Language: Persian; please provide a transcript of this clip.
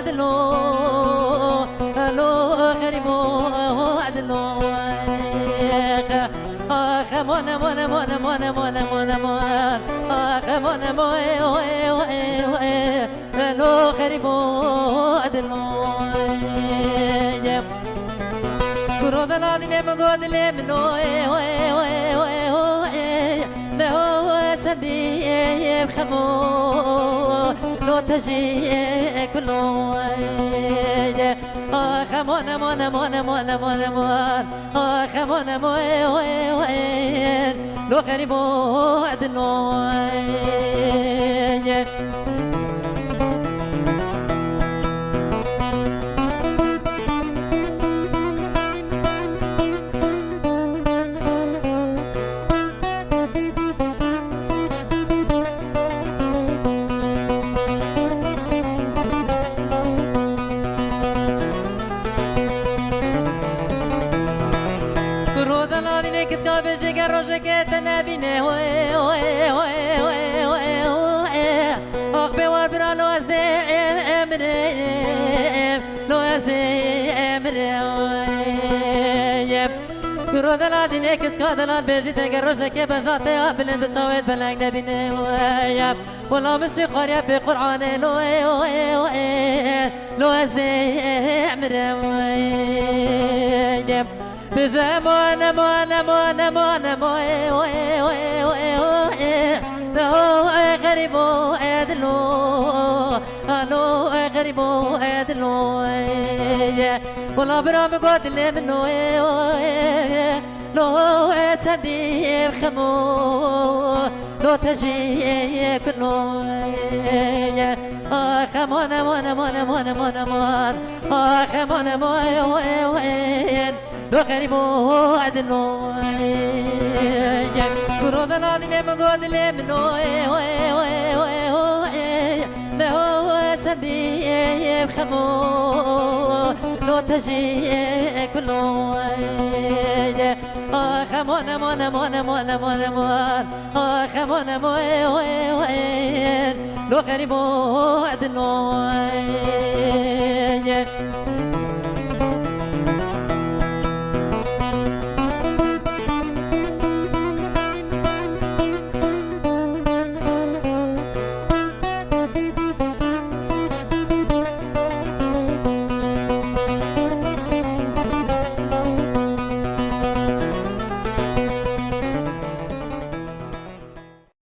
أدلو ألو غريبو أدلو آخ مون مون مون مون مون مون مون آخ مون مون ألو غريبو أدلو كرود نادي مغود لمنو ده تدي بخمو لو تجي كلو آخ مون مون مون مون مون مون آخ مون مون لو غريبو أدنو كنت قابل جيجر روجك تنابينه أخبي وابرا لو أزدي أمري لو أزدي أمري كرود العدينة كنت قادلات بيجي تنقر روجك بجاتي بلند تشاويت بلنگ نبينه والله مسي قرية في قرآن لو أزدي أمري بجا موانا موانا موانا موانا موانا غريبو أدلو ألو غريبو أدلو والله برام قد اللي منو لو تدي بخمو لو تجي كلو آخ موانا موانا موانا موانا موانا موانا آخ موانا موانا لو غريبو أدلو كرود نادي مغود لمنو ده تدي بخمو لو تجي كلو آخ مون مون مون مون مون مون آخ مون مون لو غريبو أدلو